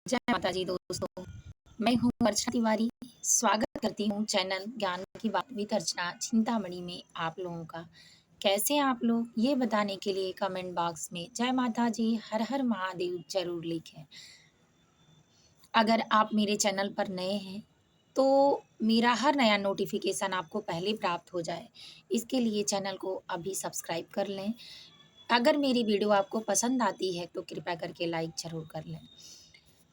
जय माता जी दोस्तों, मैं हूँ अर्चना तिवारी। स्वागत करती हूँ चैनल ज्ञान की बात विद अर्चना चिंतामणि में आप लोगों का। कैसे हैं आप लोग ये बताने के लिए कमेंट बॉक्स में जय माता जी हर हर महादेव जरूर लिखें। अगर आप मेरे चैनल पर नए हैं तो मेरा हर नया नोटिफिकेशन आपको पहले प्राप्त हो जाए, इसके लिए चैनल को अभी सब्सक्राइब कर लें। अगर मेरी वीडियो आपको पसंद आती है तो कृपया करके लाइक ज़रूर कर लें।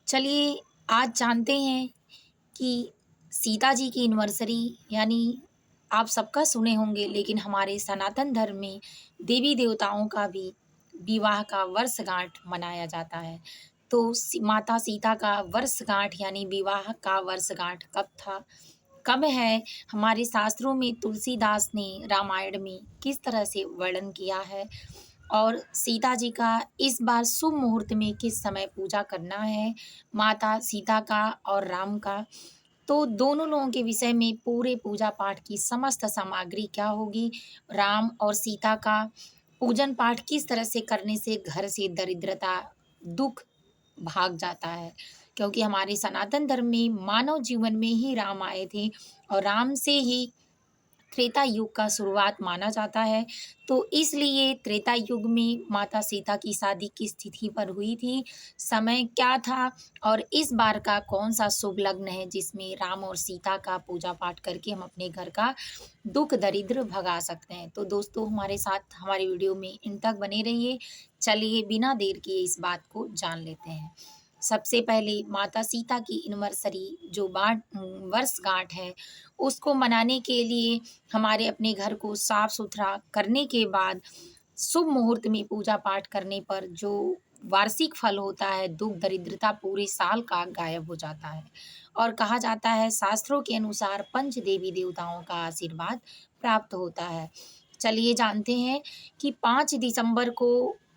चलिए आज जानते हैं कि सीता जी की एनिवर्सरी यानी आप सबका सुने होंगे, लेकिन हमारे सनातन धर्म में देवी देवताओं का भी विवाह का वर्षगांठ मनाया जाता है। तो माता सीता का वर्षगांठ यानी विवाह का वर्षगांठ कब था, कब है, हमारे शास्त्रों में तुलसीदास ने रामायण में किस तरह से वर्णन किया है और सीता जी का इस बार शुभ मुहूर्त में किस समय पूजा करना है, माता सीता का और राम का। तो दोनों लोगों के विषय में पूरे पूजा पाठ की समस्त सामग्री क्या होगी, राम और सीता का पूजन पाठ किस तरह से करने से घर से दरिद्रता, दुख भाग जाता है। क्योंकि हमारे सनातन धर्म में मानव जीवन में ही राम आए थे और राम से ही त्रेता युग का शुरुआत माना जाता है। तो इसलिए त्रेता युग में माता सीता की शादी किस तिथि पर हुई थी, समय क्या था और इस बार का कौन सा शुभ लग्न है जिसमें राम और सीता का पूजा पाठ करके हम अपने घर का दुख दरिद्र भगा सकते हैं। तो दोस्तों हमारे साथ हमारी वीडियो में इन तक बने रहिए। चलिए बिना देर किए इस बात को जान लेते हैं। सबसे पहले माता सीता की एनिवर्सरी जो वर्षगांठ है उसको मनाने के लिए हमारे अपने घर को साफ सुथरा करने के बाद शुभ मुहूर्त में पूजा पाठ करने पर जो वार्षिक फल होता है, दुख दरिद्रता पूरे साल का गायब हो जाता है। और कहा जाता है शास्त्रों के अनुसार पंच देवी देवताओं का आशीर्वाद प्राप्त होता है। चलिए जानते हैं कि 5 दिसंबर को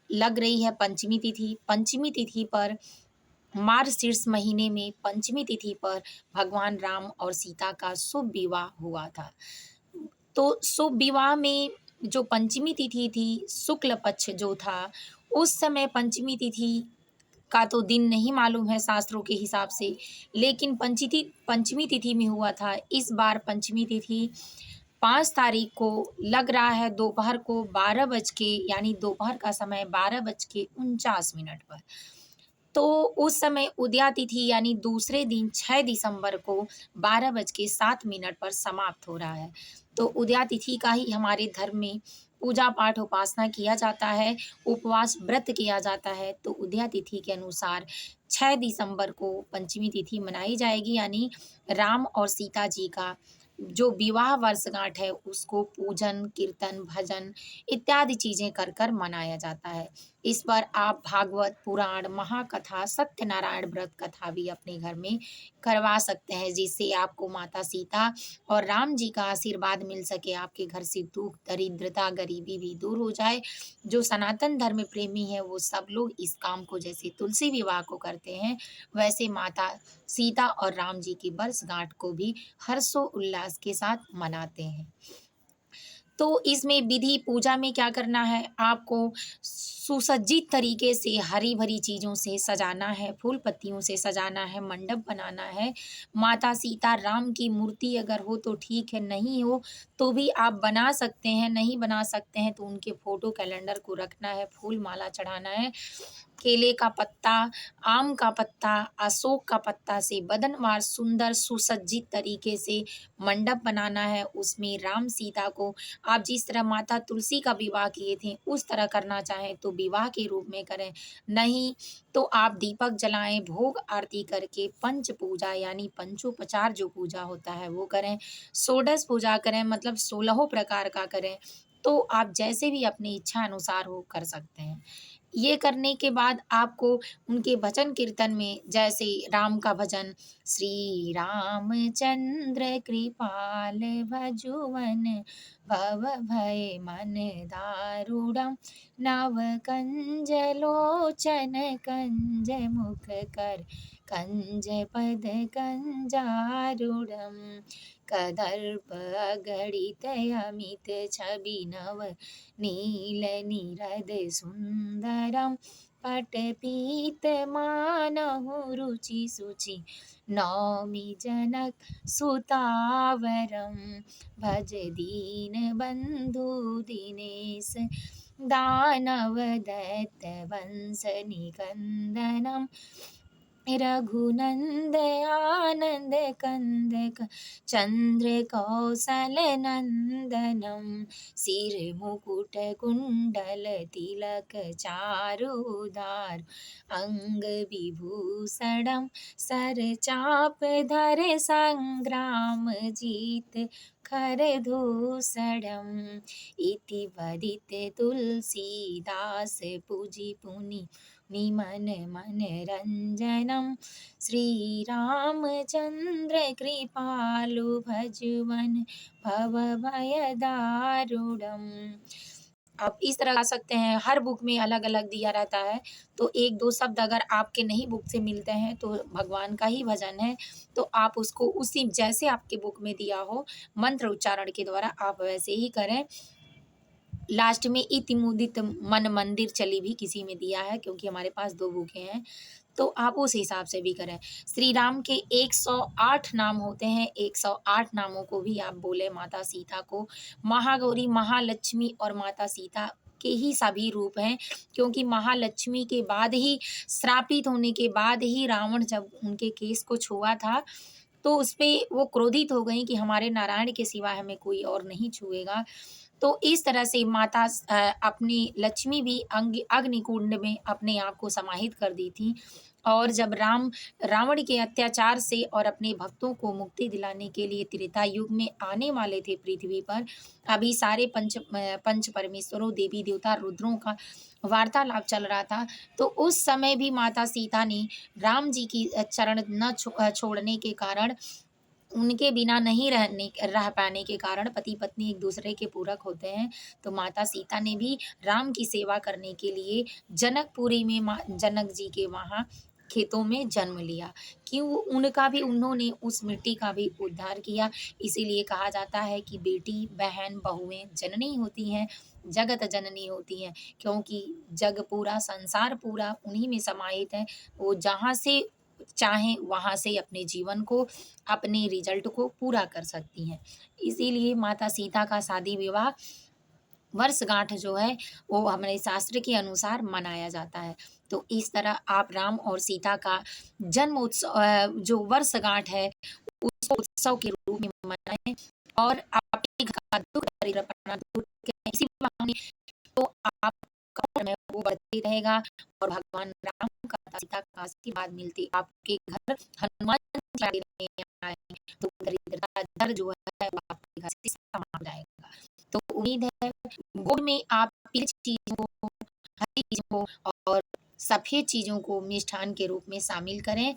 लग रही है पंचमी तिथि। पंचमी तिथि पर मार्गशीर्ष महीने में पंचमी तिथि पर भगवान राम और सीता का शुभ विवाह हुआ था। तो शुभ विवाह में जो पंचमी तिथि थी, शुक्ल पक्ष जो था, उस समय पंचमी तिथि का तो दिन नहीं मालूम है शास्त्रों के हिसाब से, लेकिन पंचमी तिथि में हुआ था। इस बार पंचमी तिथि 5 तारीख को लग रहा है दोपहर को 12 बज के यानी दोपहर का समय 12:49 पर। तो उस समय उदया तिथि यानी दूसरे दिन 6 दिसंबर को 12:07 पर समाप्त हो रहा है। तो उदया तिथि का ही हमारे धर्म में पूजा पाठ उपासना किया जाता है, उपवास व्रत किया जाता है। तो उदया तिथि के अनुसार 6 दिसंबर को पंचमी तिथि मनाई जाएगी यानी राम और सीता जी का जो विवाह वर्षगांठ है उसको पूजन, कीर्तन, भजन इत्यादि चीज़ें कर कर मनाया जाता है। इस पर आप भागवत, पुराण, महाकथा, सत्यनारायण व्रत कथा भी अपने घर में करवा सकते हैं, जिससे आपको माता सीता और राम जी का आशीर्वाद मिल सके, आपके घर से दुख, दरिद्रता, गरीबी भी दूर हो जाए। जो सनातन धर्म प्रेमी हैं वो सब लोग इस काम को जैसे तुलसी विवाह को करते हैं, वैसे माता सीता और राम जी की वर्षगांठ को भी हर्षोल्लास के साथ मनाते हैं। तो इसमें विधि पूजा में क्या करना है, आपको सुसज्जित तरीके से हरी-भरी चीज़ों से सजाना है, फूल पत्तियों से सजाना है, मंडप बनाना है। माता सीता राम की मूर्ति अगर हो तो ठीक है, नहीं हो तो भी आप बना सकते हैं, नहीं बना सकते हैं तो उनके फ़ोटो कैलेंडर को रखना है, फूल माला चढ़ाना है। केले का पत्ता, आम का पत्ता, अशोक का पत्ता से बदनवार सुंदर सुसज्जित तरीके से मंडप बनाना है। उसमें राम सीता को आप जिस तरह माता तुलसी का विवाह किए थे उस तरह करना चाहें तो विवाह के रूप में करें, नहीं तो आप दीपक जलाएं, भोग आरती करके पंच पूजा यानी पंचोपचार जो पूजा होता है वो करें, षोडश पूजा करें मतलब 16 प्रकार का करें। तो आप जैसे भी अपनी इच्छा अनुसार हो कर सकते हैं। ये करने के बाद आपको उनके भजन कीर्तन में जैसे राम का भजन, श्री रामचंद्र कृपाल भजुवन भव भय मन दारुणम नव कंज लोचन कंज मुख कर कंज पद कंजारुणम कदर्प गणित अमित छवि नव नील नीरद सुंदरम पट पीत मानहु रुचि सुचि, नौमि जनक सुतावरम, भज दीन बंधु दिनेश, दानव दैत्य वंश निकंदनम, रघुनंद आनंद कंद चंद्र कौशल नंदनम, सिर मुकुट कुंडल तिलक चारुधार, अंग विभूषणम सर चाप धर, संग्राम जीत खर धूसरम, इति वदित तुलसीदास पूजी पुनि निमन मन रंजनम, श्री रामचंद्र कृपालु भजवन भव भय दारुणम। आप इस तरह गा सकते हैं। हर बुक में अलग अलग दिया रहता है, तो एक दो शब्द अगर आपके नहीं बुक से मिलते हैं तो भगवान का ही भजन है, तो आप उसको उसी जैसे आपके बुक में दिया हो मंत्र उच्चारण के द्वारा आप वैसे ही करें। लास्ट में इति मुदित मन मंदिर चली भी किसी में दिया है, क्योंकि हमारे पास दो बुकें हैं, तो आप उस हिसाब से भी करें। श्री राम के 108 नाम होते हैं, 108 नामों को भी आप बोले माता सीता को। महागौरी, महालक्ष्मी और माता सीता के ही सभी रूप हैं, क्योंकि महालक्ष्मी के बाद ही, श्रापित होने के बाद ही रावण जब उनके केस को छुआ था, तो उस पे वो क्रोधित हो गई कि हमारे नारायण के सिवा हमें कोई और नहीं छुएगा। तो इस तरह से माता अपनी लक्ष्मी भी अग्निकुंड में अपने आप को समाहित कर दी थी, और जब रावण के अत्याचार से और अपने भक्तों को मुक्ति दिलाने के लिए त्रेता युग में आने वाले थे पृथ्वी पर, अभी सारे पंच परमेश्वरों, देवी देवता, रुद्रों का वार्तालाप चल रहा था, तो उस समय भी माता सीता ने राम जी की चरण न छोड़ने के कारण, उनके बिना नहीं रह पाने के कारण, पति पत्नी एक दूसरे के पूरक होते हैं, तो माता सीता ने भी राम की सेवा करने के लिए जनकपुरी में जनक जी के वहाँ खेतों में जन्म लिया। क्यों? उनका भी, उन्होंने उस मिट्टी का भी उद्धार किया। इसीलिए कहा जाता है कि बेटी, बहन, बहुएं जननी होती हैं, जगत जननी होती हैं, क्योंकि जग पूरा, संसार पूरा उन्हीं में समाहित है। वो जहाँ से चाहें वहाँ से अपने जीवन को, अपने रिजल्ट को पूरा कर सकती हैं। इसीलिए माता सीता का शादी विवाह वर्षगांठ जो है वो हमारे शास्त्र के अनुसार मनाया जाता है। तो इस तरह आप राम और सीता का जन्म उत्सव, जो वर्षगांठ है, उसको उत्सव के रूप में मनाएं, और आपके घर का दुख दरिद्र अपना दूर करें। इसी बहाने तो आपका उम्र है वो बढ़ते रहेगा, और भगवान राम का, सीता का आशीर्वाद मिलते आपके घर हनुमान चालीसा देने आए, तो दरिद्रता दर जो है वो आपके घर से समाप्त हो जाएगा। तो उम्मीद है गुड़ में आप पीली चीजों को, हरी चीजों को और सफेद चीजों को मिष्ठान के रूप में शामिल करें।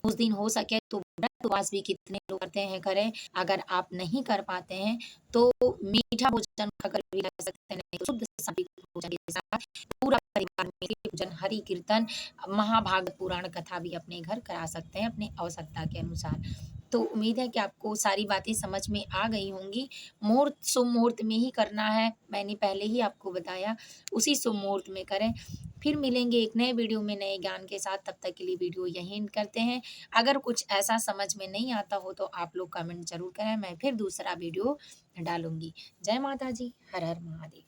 उस दिन हो सके तो व्रत उपवास भी कितने लोग करते हैं, करें। अगर आप नहीं कर पाते हैं तो मीठा भोजन खाकर भी रह सकते हैं, नहीं तो शुद्ध सात्विक भोजन के साथ पूरा परिवार मिलकर भोजन, हरि कीर्तन, महाभारत पुराण कथा भी अपने घर करा सकते हैं अपने आवश्यकता के अनुसार। तो उम्मीद है कि आपको सारी बातें समझ में आ गई होंगी। मुहूर्त शुभ मुहूर्त में ही करना है, मैंने पहले ही आपको बताया, उसी शुभ मुहूर्त में करें। फिर मिलेंगे एक नए वीडियो में नए ज्ञान के साथ, तब तक के लिए वीडियो यहीं एंड करते हैं। अगर कुछ ऐसा समझ में नहीं आता हो तो आप लोग कमेंट जरूर करें, मैं फिर दूसरा वीडियो डालूंगी। जय माता जी, हर हर महादेव।